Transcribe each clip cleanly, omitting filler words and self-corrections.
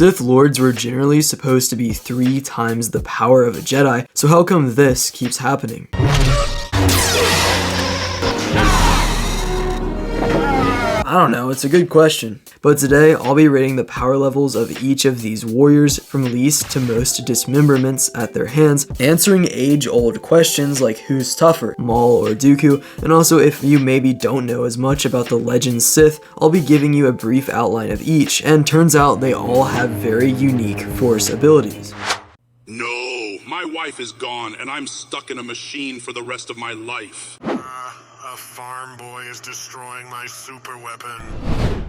Sith Lords were generally supposed to be 3 times the power of a Jedi, so how come this keeps happening? I don't know, it's a good question. But today, I'll be rating the power levels of each of these warriors from least to most dismemberments at their hands, answering age-old questions like who's tougher, Maul or Dooku, and also if you maybe don't know as much about the Legend Sith, I'll be giving you a brief outline of each, and turns out they all have very unique Force abilities. No, my wife is gone and I'm stuck in a machine for the rest of my life. A farm boy is destroying my super weapon.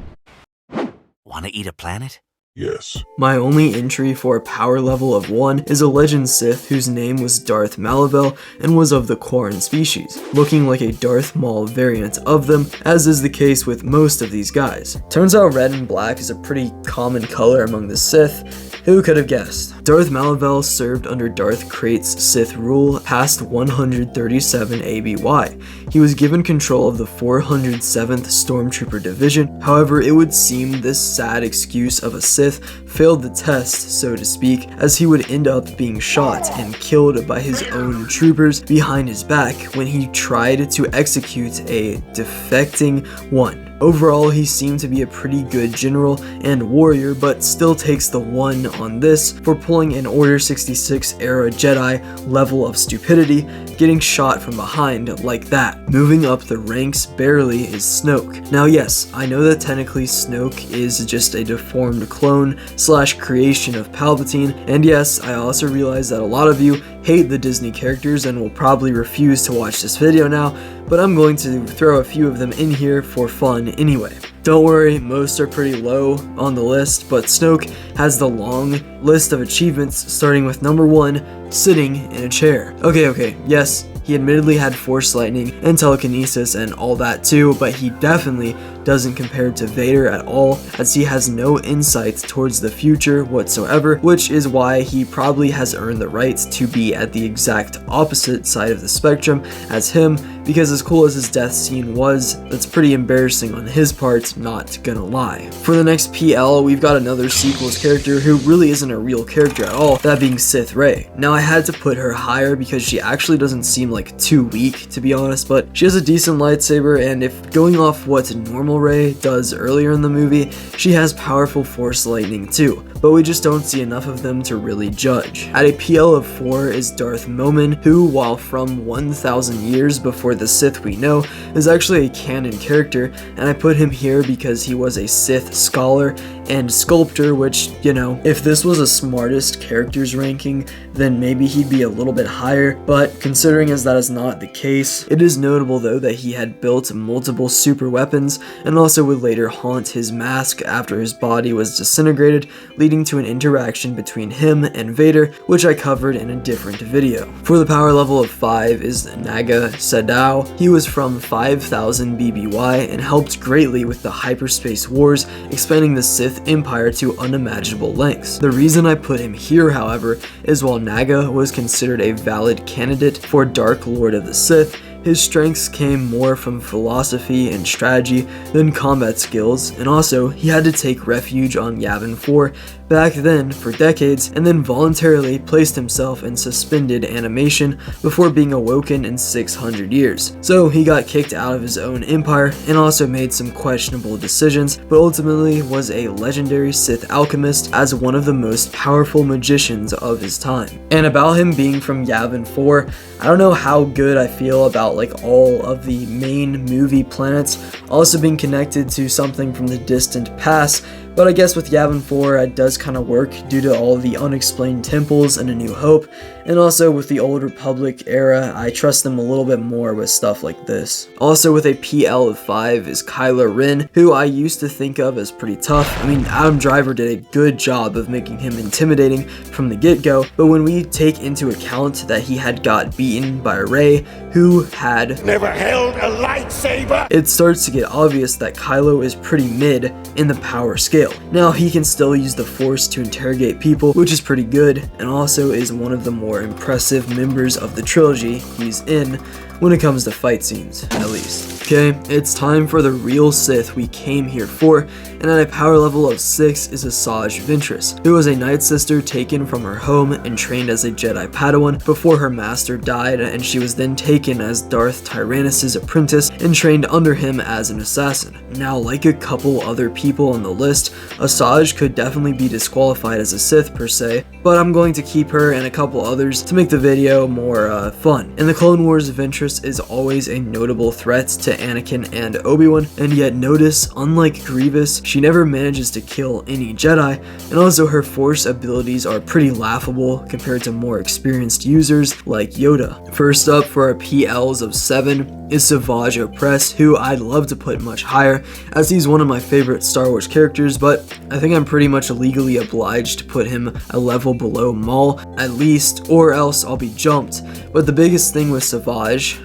Wanna eat a planet? Yes. My only entry for a power level of 1 is a Legend Sith whose name was Darth Malavel and was of the Quarren species, looking like a Darth Maul variant of them, as is the case with most of these guys. Turns out red and black is a pretty common color among the Sith. Who could have guessed? Darth Malavel served under Darth Krayt's Sith rule past 137 ABY. He was given control of the 407th Stormtrooper Division, however it would seem this sad excuse of a Sith failed the test, so to speak, as he would end up being shot and killed by his own troopers behind his back when he tried to execute a defecting one. Overall, he seemed to be a pretty good general and warrior, but still takes the 1 on this for pulling an Order 66 era Jedi level of stupidity, getting shot from behind like that. Moving up the ranks barely is Snoke. Now yes, I know that technically Snoke is just a deformed clone / creation of Palpatine, and yes, I also realize that a lot of you hate the Disney characters and will probably refuse to watch this video now, but I'm going to throw a few of them in here for fun anyway. Don't worry, most are pretty low on the list, but Snoke has the long list of achievements starting with number 1, sitting in a chair. Okay, yes, he admittedly had Force lightning and telekinesis and all that too, but he definitely doesn't compare to Vader at all, as he has no insight towards the future whatsoever, which is why he probably has earned the right to be at the exact opposite side of the spectrum as him, because as cool as his death scene was, that's pretty embarrassing on his part, not gonna lie. For the next PL, we've got another sequels character who really isn't a real character at all, that being Sith Rey. Now I had to put her higher because she actually doesn't seem like too weak, to be honest, but she has a decent lightsaber, and if going off what normal Rey does earlier in the movie, she has powerful Force lightning too, but we just don't see enough of them to really judge. At a PL of 4 is Darth Momin, who, while from 1,000 years before the Sith we know, is actually a canon character, and I put him here because he was a Sith scholar and sculptor, which, you know, if this was a smartest characters ranking, then maybe he'd be a little bit higher, but considering as that is not the case, it is notable though that he had built multiple super weapons and also would later haunt his mask after his body was disintegrated, leading to an interaction between him and Vader, which I covered in a different video. For the power level of 5 is Naga Sadow. He was from 5000 BBY and helped greatly with the hyperspace wars, expanding the Sith Empire to unimaginable lengths. The reason I put him here, however, is while Naga was considered a valid candidate for Dark Lord of the Sith, his strengths came more from philosophy and strategy than combat skills, and also he had to take refuge on Yavin 4 back then for decades, and then voluntarily placed himself in suspended animation before being awoken in 600 years. So he got kicked out of his own empire and also made some questionable decisions, but ultimately was a legendary Sith alchemist as one of the most powerful magicians of his time. And about him being from Yavin 4, I don't know how good I feel about like all of the main movie planets also being connected to something from the distant past, but I guess with Yavin 4 it does kind of work due to all the unexplained temples in A New Hope, and also with the Old Republic era, I trust them a little bit more with stuff like this. Also with a PL of 5 is Kylo Ren, who I used to think of as pretty tough. I mean, Adam Driver did a good job of making him intimidating from the get-go, but when we take into account that he had got beaten by Rey, who had never held a lightsaber, it starts to get obvious that Kylo is pretty mid in the power scale. Now he can still use the Force to interrogate people, which is pretty good, and also is one of the more impressive members of the trilogy he's in, when it comes to fight scenes, at least. Okay, it's time for the real Sith we came here for, and at a power level of 6 is Asajj Ventress, who was a Night Sister taken from her home and trained as a Jedi Padawan before her master died, and she was then taken as Darth Tyrannus' apprentice and trained under him as an assassin. Now, like a couple other people on the list, Asajj could definitely be disqualified as a Sith per se, but I'm going to keep her and a couple others to make the video more fun. In the Clone Wars, Ventress is always a notable threat to Anakin and Obi-Wan, and yet notice, unlike Grievous, she never manages to kill any Jedi, and also her Force abilities are pretty laughable compared to more experienced users like Yoda. First up for our PLs of 7 is Savage Opress, who I'd love to put much higher, as he's one of my favorite Star Wars characters, but I think I'm pretty much legally obliged to put him a level below Maul, at least, or else I'll be jumped. But the biggest thing with Savage,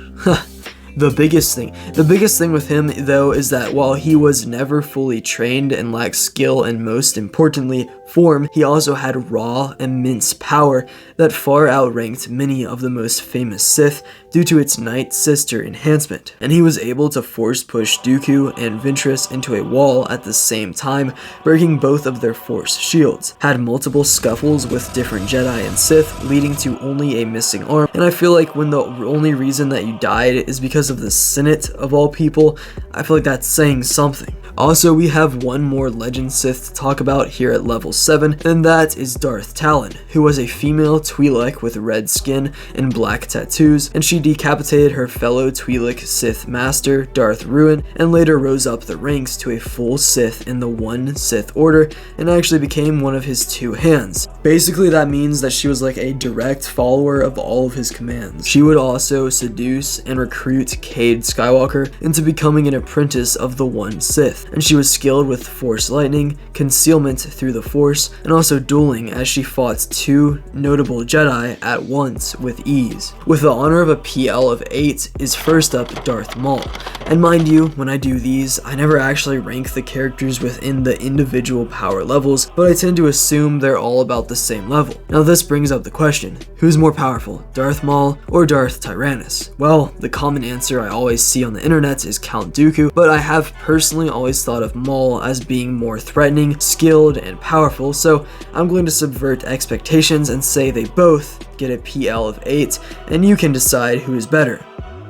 The biggest thing with him though is that while he was never fully trained and lacked skill and most importantly form, he also had raw, immense power that far outranked many of the most famous Sith due to its Night Sister enhancement, and he was able to force push Dooku and Ventress into a wall at the same time, breaking both of their Force shields, had multiple scuffles with different Jedi and Sith, leading to only a missing arm, and I feel like when the only reason that you died is because of the Senate of all people, I feel like that's saying something. Also, we have one more Legend Sith to talk about here at level 7, and that is Darth Talon, who was a female Twi'lek with red skin and black tattoos, and she decapitated her fellow Twi'lek Sith master, Darth Ruin, and later rose up the ranks to a full Sith in the One Sith Order, and actually became one of his two hands. Basically, that means that she was like a direct follower of all of his commands. She would also seduce and recruit Cade Skywalker into becoming an apprentice of the One Sith, and she was skilled with Force Lightning, concealment through the Force, and also dueling, as she fought two notable Jedi at once with ease. With the honor of a PL of 8 is first up Darth Maul, and mind you, when I do these, I never actually rank the characters within the individual power levels, but I tend to assume they're all about the same level. Now this brings up the question, who's more powerful, Darth Maul or Darth Tyrannus? Well, the common answer I always see on the internet is Count Dooku, but I have personally always thought of Maul as being more threatening, skilled, and powerful, so I'm going to subvert expectations and say they both get a PL of 8, and you can decide who is better.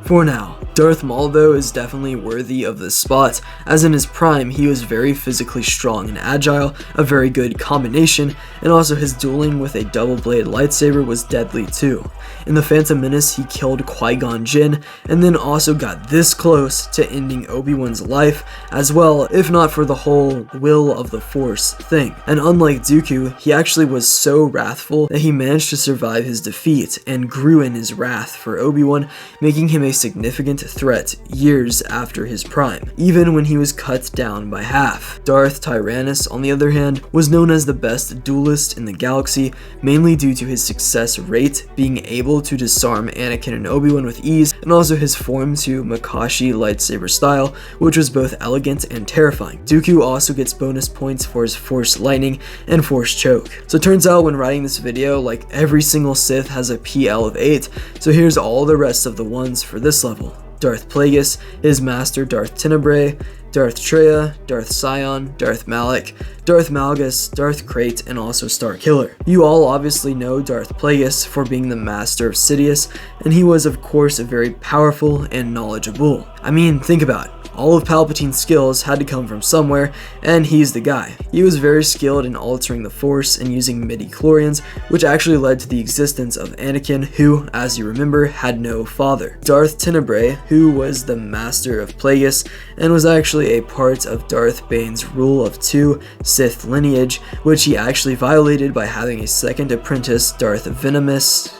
For now, Darth Maul though is definitely worthy of this spot, as in his prime he was very physically strong and agile, a very good combination, and also his dueling with a double-bladed lightsaber was deadly too. In The Phantom Menace he killed Qui-Gon Jinn, and then also got this close to ending Obi-Wan's life as well, if not for the whole will of the Force thing. And unlike Dooku, he actually was so wrathful that he managed to survive his defeat and grew in his wrath for Obi-Wan, making him a significant threat years after his prime, even when he was cut down by half. Darth Tyrannus, on the other hand, was known as the best duelist in the galaxy, mainly due to his success rate, being able to disarm Anakin and Obi-Wan with ease, and also his form to Makashi lightsaber style, which was both elegant and terrifying. Dooku also gets bonus points for his Force Lightning and Force Choke. So it turns out when writing this video, like every single Sith has a PL of 8, so here's all the rest of the ones for this level. Darth Plagueis, his master Darth Tenebrae, Darth Traya, Darth Sion, Darth Malak, Darth Malgus, Darth Krayt, and also Starkiller. You all obviously know Darth Plagueis for being the master of Sidious, and he was of course very powerful and knowledgeable. I mean, think about it. All of Palpatine's skills had to come from somewhere, and he's the guy. He was very skilled in altering the Force and using midi-chlorians, which actually led to the existence of Anakin, who, as you remember, had no father. Darth Tenebrae, who was the master of Plagueis, and was actually a part of Darth Bane's rule of 2 Sith lineage, which he actually violated by having a second apprentice, Darth Venomai,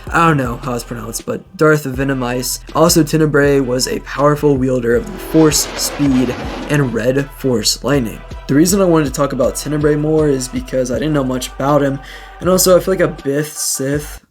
I don't know how it's pronounced, but Darth Venomice. Also, Tenebrae was a powerful wielder of the Force, speed, and red Force Lightning. The reason I wanted to talk about Tenebrae more is because I didn't know much about him, and also I feel like a Bith Sith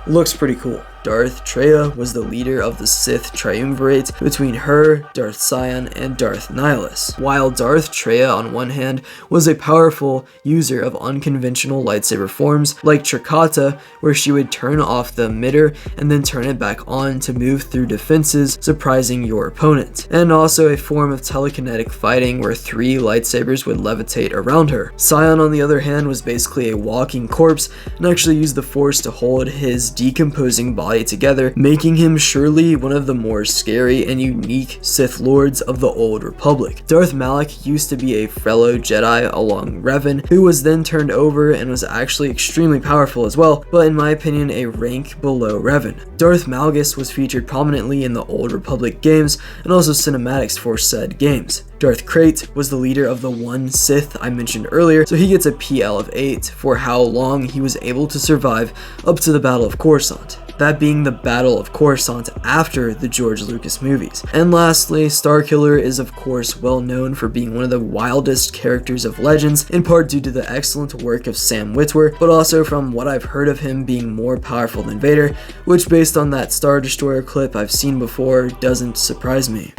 looks pretty cool. Darth Traya was the leader of the Sith triumvirate between her, Darth Sion, and Darth Nihilus. While Darth Traya on one hand was a powerful user of unconventional lightsaber forms like Trikata, where she would turn off the emitter and then turn it back on to move through defenses, surprising your opponent, and also a form of telekinetic fighting where 3 lightsabers would levitate around her. Sion on the other hand was basically a walking corpse and actually used the Force to hold his decomposing body together, making him surely one of the more scary and unique Sith Lords of the Old Republic. Darth Malak used to be a fellow Jedi along Revan, who was then turned over and was actually extremely powerful as well, but in my opinion a rank below Revan. Darth Malgus was featured prominently in the Old Republic games and also cinematics for said games. Darth Krayt was the leader of the one Sith I mentioned earlier, so he gets a PL of 8 for how long he was able to survive up to the Battle of Coruscant. That being the Battle of Coruscant after the George Lucas movies. And lastly, Starkiller is of course well known for being one of the wildest characters of Legends, in part due to the excellent work of Sam Witwer, but also from what I've heard of him being more powerful than Vader, which based on that Star Destroyer clip I've seen before doesn't surprise me.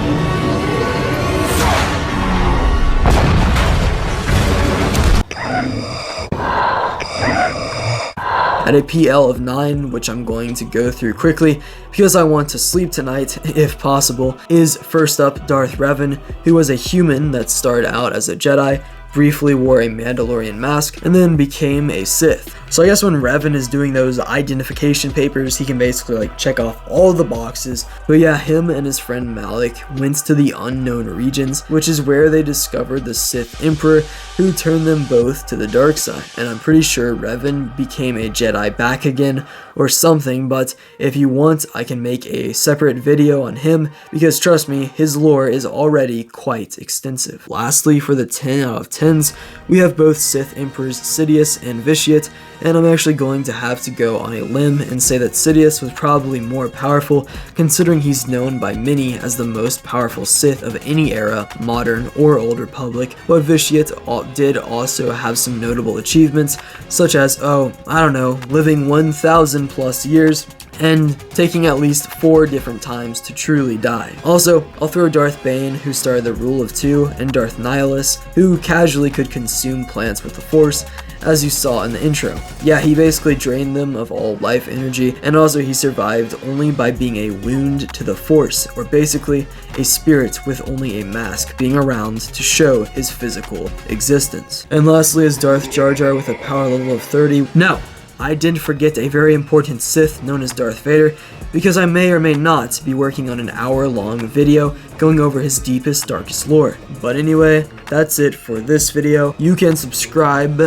At a PL of 9, which I'm going to go through quickly because I want to sleep tonight if possible, is first up Darth Revan, who was a human that started out as a Jedi, briefly wore a Mandalorian mask, and then became a Sith. So I guess when Revan is doing those identification papers, he can basically like check off all the boxes. But yeah, him and his friend Malik went to the unknown regions, which is where they discovered the Sith Emperor, who turned them both to the dark side. And I'm pretty sure Revan became a Jedi back again or something, but if you want, I can make a separate video on him because trust me, his lore is already quite extensive. Lastly, for the 10 out of 10s, we have both Sith Emperors Sidious and Vitiate, and I'm actually going to have to go on a limb and say that Sidious was probably more powerful, considering he's known by many as the most powerful Sith of any era, modern or Old Republic, but Vitiate did also have some notable achievements, such as, living 1,000 plus years, and taking at least 4 different times to truly die. Also, I'll throw Darth Bane, who started the Rule of 2, and Darth Nihilus, who casually could consume plants with the Force, as you saw in the intro. Yeah, he basically drained them of all life energy, and also he survived only by being a wound to the Force, or basically a spirit with only a mask being around to show his physical existence. And lastly is Darth Jar Jar with a power level of 30. Now, I didn't forget a very important Sith known as Darth Vader, because I may or may not be working on an hour-long video going over his deepest, darkest lore. But anyway, that's it for this video. You can subscribe,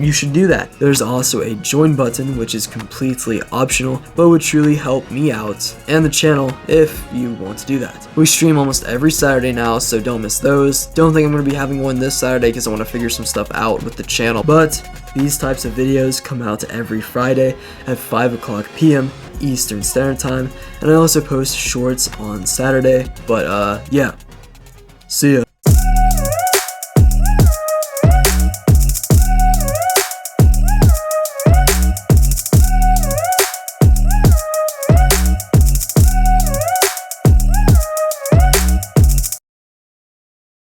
you should do that. There's also a join button, which is completely optional, but would truly help me out and the channel if you want to do that. We stream almost every Saturday now, so don't miss those. Don't think I'm going to be having one this Saturday because I want to figure some stuff out with the channel, but these types of videos come out every Friday at 5 o'clock p.m. Eastern Standard Time, and I also post shorts on Saturday, but yeah, see ya.